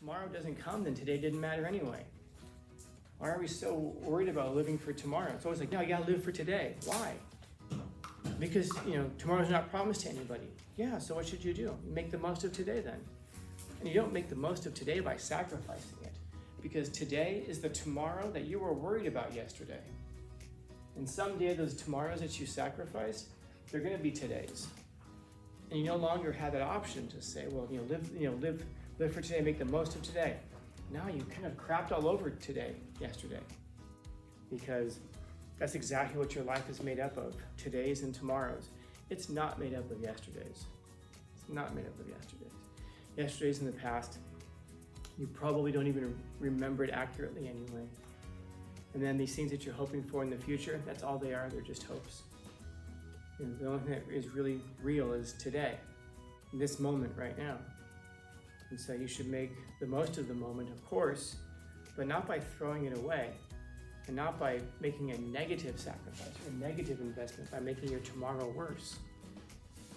tomorrow doesn't come, then today didn't matter anyway. Why are we so worried about living for tomorrow? It's always like, no, you gotta live for today. Why? Because, tomorrow's not promised to anybody. Yeah, so what should you do? You make the most of today then. And you don't make the most of today by sacrificing it, because today is the tomorrow that you were worried about yesterday. And someday those tomorrows that you sacrificed, they're gonna be todays. And you no longer have that option to say, well, live for today, make the most of today. Now you kind of crapped all over yesterday, because that's exactly what your life is made up of, todays and tomorrows. It's not made up of yesterdays. It's not made up of yesterdays. Yesterday's in the past. You probably don't even remember it accurately anyway. And then these things that you're hoping for in the future, that's all they are, they're just hopes. The only thing that is really real is today, this moment right now. And so you should make the most of the moment, of course, but not by throwing it away, and not by making a negative sacrifice, or a negative investment, by making your tomorrow worse.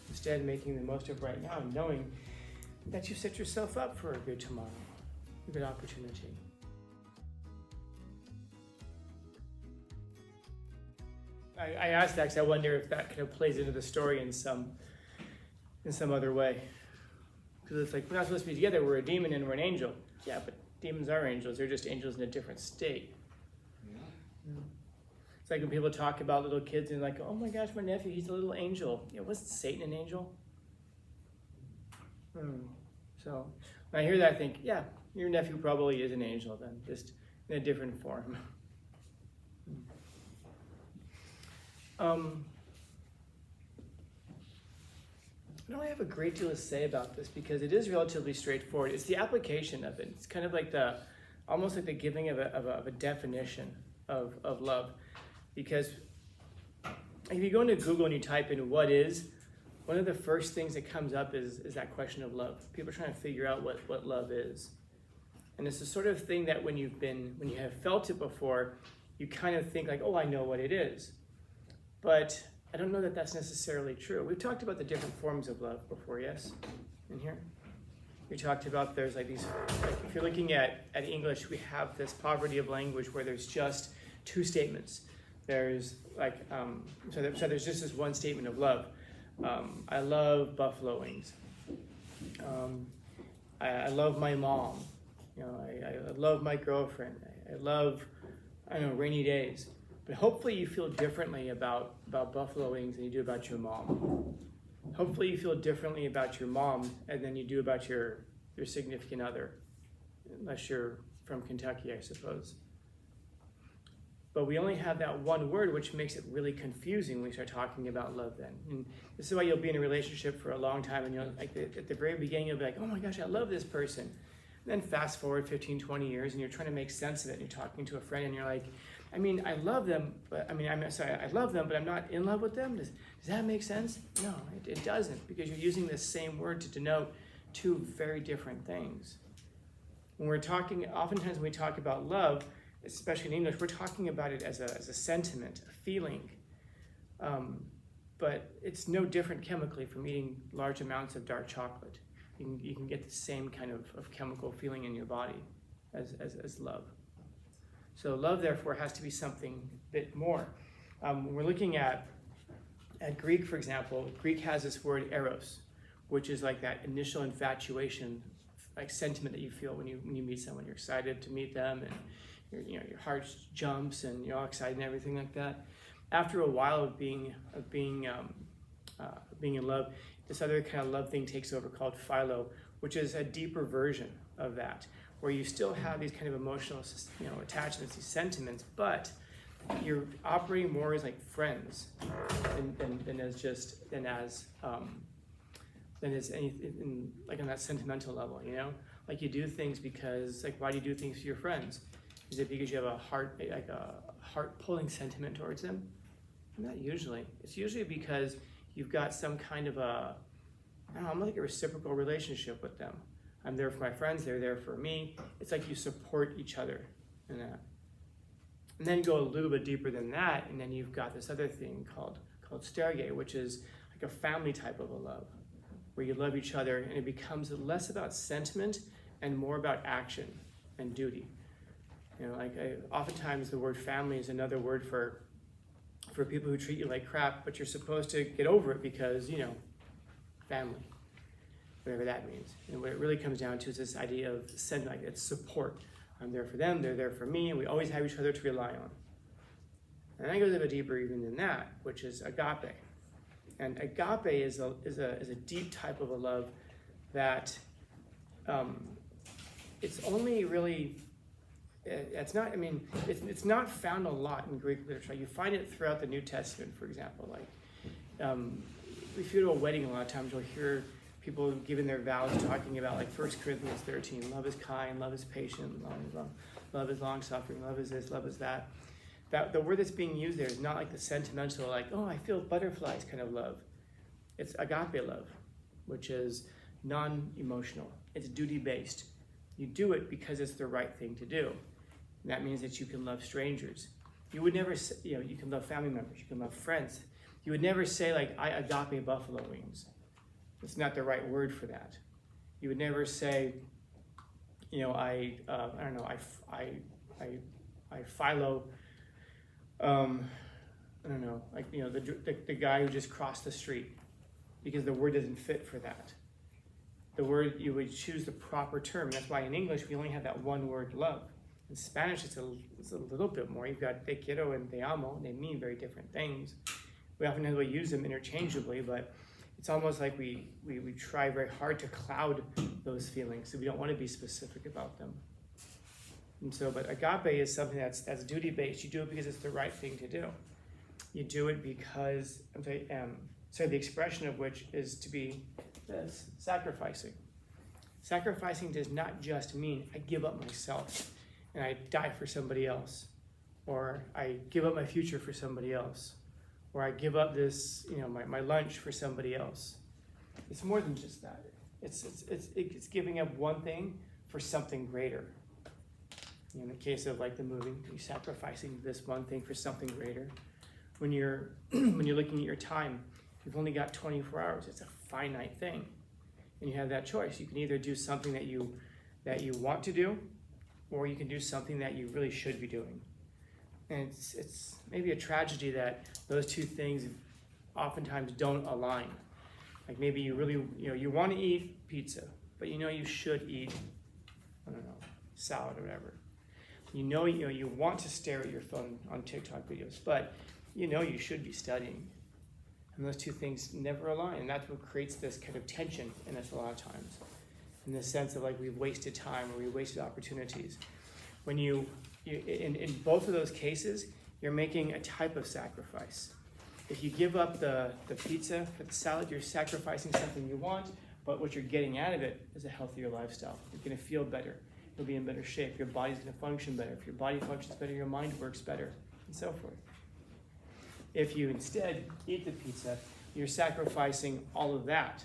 Instead, making the most of right now, knowing that you set yourself up for a good tomorrow, a good opportunity. I asked that because I wonder if that kind of plays into the story in some other way. Because it's like, we're not supposed to be together, we're a demon and we're an angel. Yeah, but demons are angels, they're just angels in a different state. Yeah. It's like when people talk about little kids and like, oh my gosh, my nephew, he's a little angel. Yeah, wasn't Satan an angel? So when I hear that, I think, yeah, your nephew probably is an angel then, just in a different form. I don't have a great deal to say about this because it is relatively straightforward. It's the application of it. It's kind of like almost like the giving of a definition of love. Because if you go into Google and you type in what is, one of the first things that comes up is that question of love. People are trying to figure out what love is. And it's the sort of thing that when you have felt it before, you kind of think like, oh, I know what it is. But I don't know that that's necessarily true. We've talked about the different forms of love before, yes? In here? We talked about there's like these, like if you're looking at English, we have this poverty of language where there's just two statements. There's like, so there's just this one statement of love. I love buffalo wings. I love my mom. I love my girlfriend. I love, rainy days. But hopefully you feel differently about buffalo wings than you do about your mom. Hopefully you feel differently about your mom than you do about your significant other, unless you're from Kentucky, I suppose. But we only have that one word, which makes it really confusing when we start talking about love then. And this is why you'll be in a relationship for a long time, and at the very beginning you'll be like, oh my gosh, I love this person. And then fast forward 15, 20 years, and you're trying to make sense of it, and you're talking to a friend, and you're like, I love them, but I love them, but I'm not in love with them. Does that make sense? No, it doesn't, because you're using the same word to denote two very different things. When we're talking, oftentimes when we talk about love, especially in English, we're talking about it as a sentiment, a feeling. But it's no different chemically from eating large amounts of dark chocolate. You can get the same kind of chemical feeling in your body as love. So love, therefore, has to be something a bit more. When we're looking at Greek, for example, Greek has this word eros, which is like that initial infatuation, like sentiment that you feel when you meet someone. You're excited to meet them, and your heart jumps, and you're all excited and everything like that. After a while of being in love, this other kind of love thing takes over called philo, which is a deeper version of that, where you still have these kind of emotional, attachments, these sentiments, but you're operating more as like friends than as anything like on that sentimental level, like you do things because, like, why do you do things for your friends? Is it because you have a heart pulling sentiment towards them? Not usually. It's usually because you've got some kind of I'm like a reciprocal relationship with them. I'm there for my friends, they're there for me. It's like you support each other in that. And then go a little bit deeper than that, and then you've got this other thing called sterge, which is like a family type of a love, where you love each other, and it becomes less about sentiment and more about action and duty. You know, like oftentimes the word family is another word for people who treat you like crap, but you're supposed to get over it because, you know, family, whatever that means. And what it really comes down to is this idea of sending, like, it's support. I'm there for them, they're there for me, and we always have each other to rely on. And that goes a bit deeper even than that, which is agape. And agape is a deep type of a love that it's only really, it's not found a lot in Greek literature. You find it throughout the New Testament, for example. Like, if you go to a wedding, a lot of times you'll hear people giving their vows talking about, like, 1 Corinthians 13, love is kind, love is patient, love is long-suffering, love is this, love is that. The word that's being used there is not like the sentimental, like, oh, I feel butterflies kind of love. It's agape love, which is non-emotional. It's duty-based. You do it because it's the right thing to do. And that means that you can love strangers. You would never say, you know, you can love family members, you can love friends. You would never say, like, I agape buffalo wings. It's not the right word for that. You would never say, you know, I philo, like, you know, the guy who just crossed the street, because the word doesn't fit for that. The word, you would choose the proper term. That's why in English we only have that one word, love. In Spanish it's a little bit more. You've got te quiero and te amo, and they mean very different things. We often use them interchangeably, but it's almost like we try very hard to cloud those feelings, so we don't want to be specific about them. And so, but agape is something that's duty-based. You do it because it's the right thing to do. You do it because, the expression of which is to be this, sacrificing. Sacrificing does not just mean I give up myself and I die for somebody else, or I give up my future for somebody else, or I give up this, you know, my lunch for somebody else. It's more than just that. It's giving up one thing for something greater. In the case of, like, the movie, you're sacrificing this one thing for something greater. When you're looking at your time, you've only got 24 hours. It's a finite thing, and you have that choice. You can either do something that you want to do, or you can do something that you really should be doing. And it's maybe a tragedy that those two things oftentimes don't align. Like, maybe you really, you want to eat pizza, but you should eat, salad or whatever. You want to stare at your phone on TikTok videos, but you should be studying. And those two things never align, and that's what creates this kind of tension in us a lot of times, in the sense of, like, we've wasted time or we wasted opportunities. When in both of those cases, you're making a type of sacrifice. If you give up the pizza for the salad, you're sacrificing something you want, but what you're getting out of it is a healthier lifestyle. You're going to feel better. You'll be in better shape. Your body's going to function better. If your body functions better, your mind works better, and so forth. If you instead eat the pizza, you're sacrificing all of that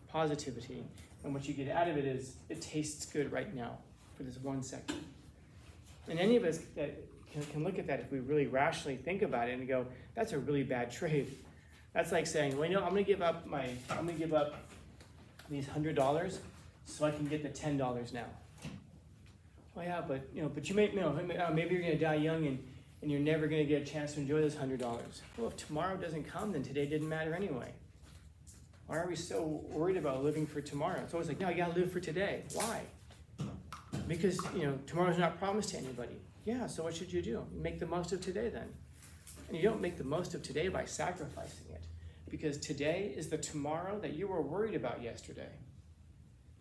positivity, and what you get out of it is it tastes good right now for this 1 second. And any of us that can look at that, if we really rationally think about it and go, that's a really bad trade. That's like saying, well, I'm going to give up these $100 so I can get the $10 now. Well, yeah, but you maybe you're going to die young and you're never going to get a chance to enjoy those $100. Well, if tomorrow doesn't come, then today didn't matter anyway. Why are we so worried about living for tomorrow? It's always like, no, you got to live for today. Why? Because, tomorrow's not promised to anybody. Yeah, so what should you do? Make the most of today then. And you don't make the most of today by sacrificing it, because today is the tomorrow that you were worried about yesterday.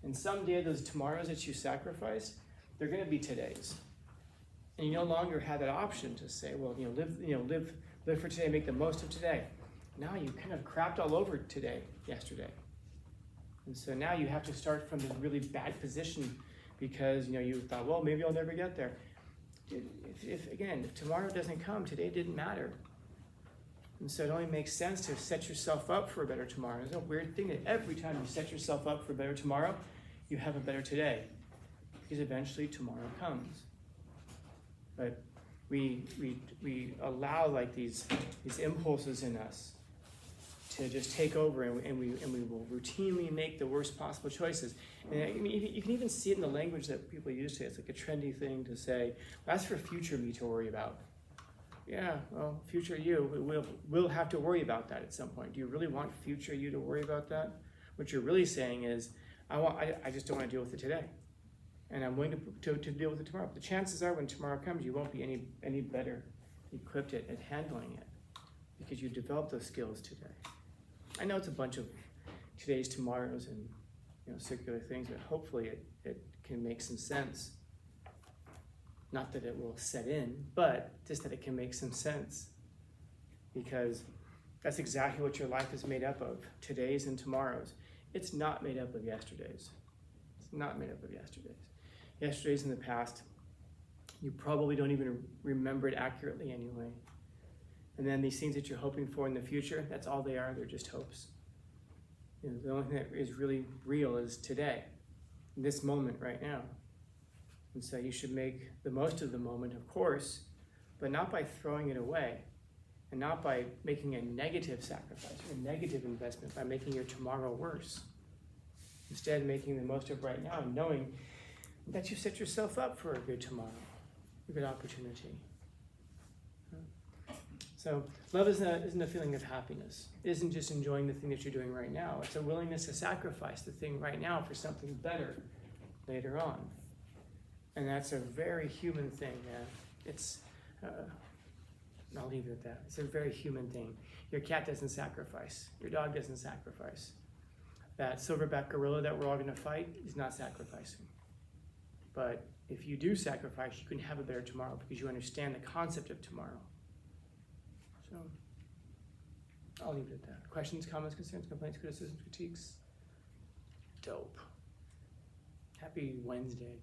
And someday those tomorrows that you sacrificed, they're going to be todays. And you no longer have that option to say, well, live for today, make the most of today. Now you kind of crapped all over yesterday. And so now you have to start from this really bad position because, you thought, well, maybe I'll never get there. If tomorrow doesn't come, today didn't matter. And so it only makes sense to set yourself up for a better tomorrow. There's no weird thing that every time you set yourself up for a better tomorrow, you have a better today. Because eventually tomorrow comes. But we allow, like, these impulses in us to just take over, and we will routinely make the worst possible choices. And I mean, you can even see it in the language that people use today. It's like a trendy thing to say, that's for future me to worry about. Yeah, well, future you, we'll have to worry about that at some point. Do you really want future you to worry about that? What you're really saying is, I just don't want to deal with it today. And I'm willing to deal with it tomorrow. But the chances are when tomorrow comes, you won't be any better equipped at handling it because you developed those skills today. I know it's a bunch of today's, tomorrows, and circular things, but hopefully it can make some sense. Not that it will set in, but just that it can make some sense. Because that's exactly what your life is made up of, today's and tomorrow's. It's not made up of yesterday's. It's not made up of yesterday's. Yesterday's in the past, you probably don't even remember it accurately anyway. And then these things that you're hoping for in the future, that's all they are, they're just hopes. The only thing that is really real is today, this moment right now. And so you should make the most of the moment, of course, but not by throwing it away, and not by making a negative sacrifice, or a negative investment, by making your tomorrow worse. Instead, making the most of right now, and knowing that you set yourself up for a good tomorrow, a good opportunity. So love isn't a feeling of happiness. It isn't just enjoying the thing that you're doing right now. It's a willingness to sacrifice the thing right now for something better later on. And that's a very human thing. I'll leave it at that. It's a very human thing. Your cat doesn't sacrifice. Your dog doesn't sacrifice. That silverback gorilla that we're all going to fight is not sacrificing. But if you do sacrifice, you can have a better tomorrow because you understand the concept of tomorrow. So I'll leave it at that. Questions, comments, concerns, complaints, criticisms, critiques? Dope. Happy Wednesday.